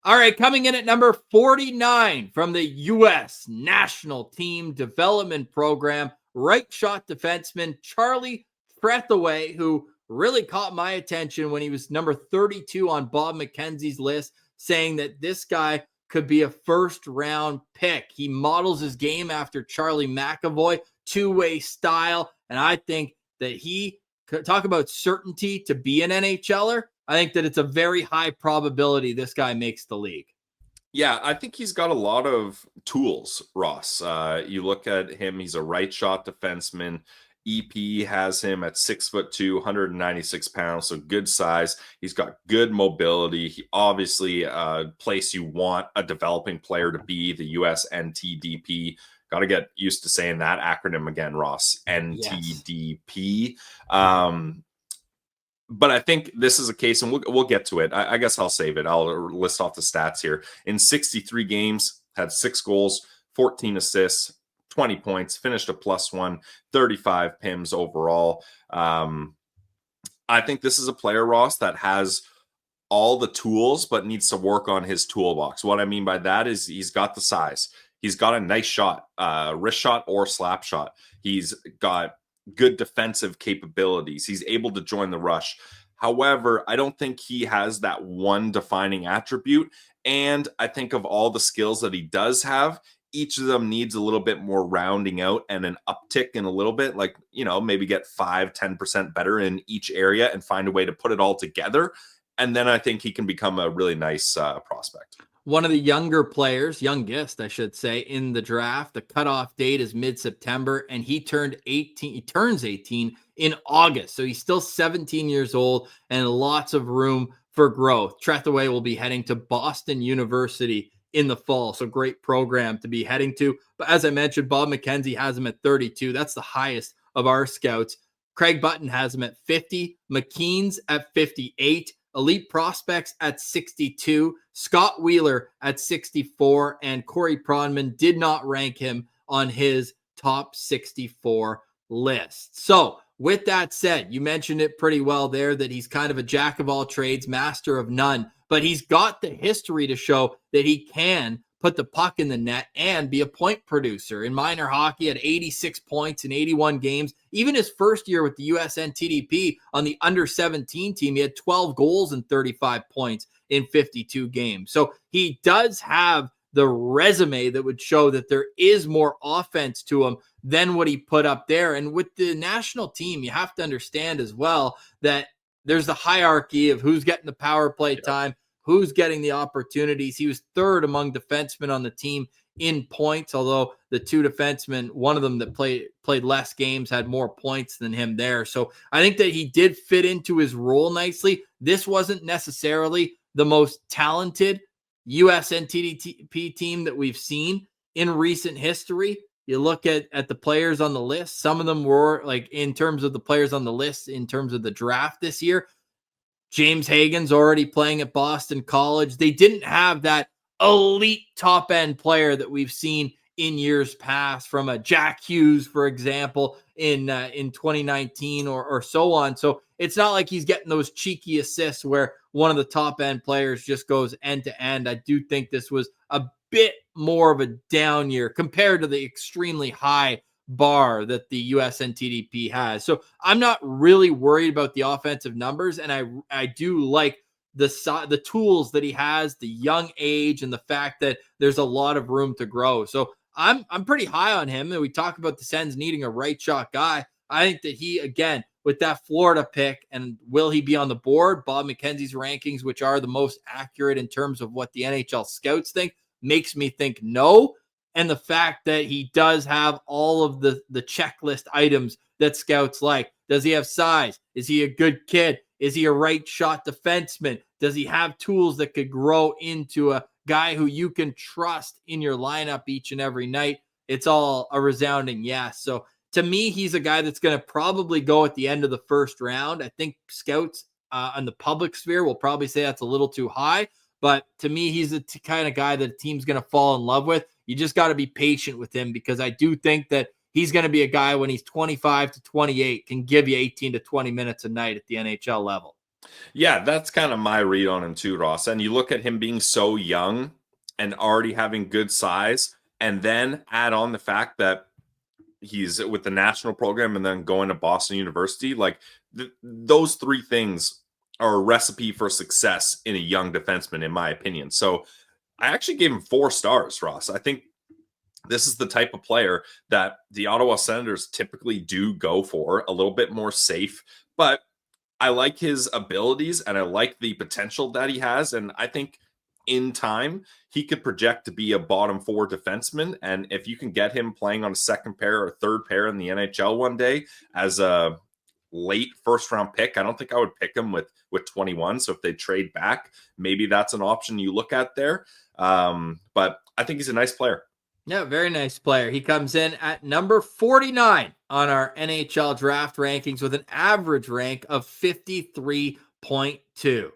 All right, coming in at number 49 from the U.S. National Team Development Program, right shot defenseman Charlie Trethewey, who really caught my attention when he was number 32 on Bob McKenzie's list, saying that this guy could be a first-round pick. He models his game after Charlie McAvoy, two-way style, and I think that he could talk about certainty to be an NHLer. I think that it's a very high probability this guy makes the league. Yeah, I think he's got a lot of tools, Ross. You look at him, he's a right shot defenseman. EP has him at 6'2", 196 pounds, so good size. He's got good mobility. He obviously place you want a developing player to be, the USNTDP. Got to get used to saying that acronym again, Ross. NTDP. Yes. But I think this is a case, and we'll get to it. I guess I'll save it. I'll list off the stats here. In 63 games, had 6 goals, 14 assists, 20 points, finished a +1, 35 PIMs overall. I think this is a player, Ross, that has all the tools, but needs to work on his toolbox. What I mean by that is he's got the size. He's got a nice shot, wrist shot or slap shot. He's got good defensive capabilities. He's able to join the rush. However, I don't think he has that one defining attribute. And I think of all the skills that he does have, each of them needs a little bit more rounding out and an uptick in a little bit, like, maybe get 5-10% better in each area and find a way to put it all together. And then I think he can become a really nice prospect. One of the younger players, youngest, I should say, in the draft. The cutoff date is mid-September, and he turns 18 in August. So he's still 17 years old and lots of room for growth. Trethewey will be heading to Boston University in the fall. So great program to be heading to. But as I mentioned, Bob McKenzie has him at 32. That's the highest of our scouts. Craig Button has him at 50. McKean's at 58. Elite Prospects at 62, Scott Wheeler at 64, and Corey Pronman did not rank him on his top 64 list. So with that said, you mentioned it pretty well there that he's kind of a jack of all trades, master of none, but he's got the history to show that he can put the puck in the net and be a point producer. In minor hockey, at 86 points in 81 games. Even his first year with the USNTDP on the under-17 team, he had 12 goals and 35 points in 52 games. So he does have the resume that would show that there is more offense to him than what he put up there. And with the national team, you have to understand as well that there's the hierarchy of who's getting the power play time, who's getting the opportunities. He was third among defensemen on the team in points, although the two defensemen, one of them that played less games, had more points than him there. So I think that he did fit into his role nicely. This wasn't necessarily the most talented USNTDP team that we've seen in recent history. You look at the players on the list, some of them were, like, in terms of the players on the list, in terms of the draft this year, James Hagan's already playing at Boston College. They didn't have that elite top-end player that we've seen in years past from a Jack Hughes, for example, in 2019 or so on. So it's not like he's getting those cheeky assists where one of the top-end players just goes end-to-end. I do think this was a bit more of a down year compared to the extremely high bar that the USNTDP has. So I'm not really worried about the offensive numbers, and I do like the tools that he has, the young age, and the fact that there's a lot of room to grow. So I'm pretty high on him. And we talk about the Sens needing a right shot guy. I think that he, again, with that Florida pick, and will he be on the board? Bob McKenzie's rankings, which are the most accurate in terms of what the NHL scouts think, makes me think no. And the fact that he does have all of the checklist items that scouts like. Does he have size? Is he a good kid? Is he a right shot defenseman? Does he have tools that could grow into a guy who you can trust in your lineup each and every night? It's all a resounding yes. So to me, he's a guy that's going to probably go at the end of the first round. I think scouts on the public sphere will probably say that's a little too high. But to me, he's the kind of guy that a team's going to fall in love with. You just got to be patient with him, because I do think that he's going to be a guy when he's 25 to 28 can give you 18 to 20 minutes a night at the NHL level. Yeah, that's kind of my read on him too, Ross. And you look at him being so young and already having good size, and then add on the fact that he's with the national program and then going to Boston University. Like those three things are a recipe for success in a young defenseman, in my opinion. So I actually gave him 4 stars, Ross. I think this is the type of player that the Ottawa Senators typically do go for, a little bit more safe, but I like his abilities and I like the potential that he has. And I think in time, he could project to be a bottom 4 defenseman. And if you can get him playing on a second pair or third pair in the NHL one day as a late first round pick, I don't think I would pick him with 21. So if they trade back, maybe that's an option you look at there. But I think he's a nice player. Yeah, very nice player. He comes in at number 49 on our NHL draft rankings with an average rank of 53.2.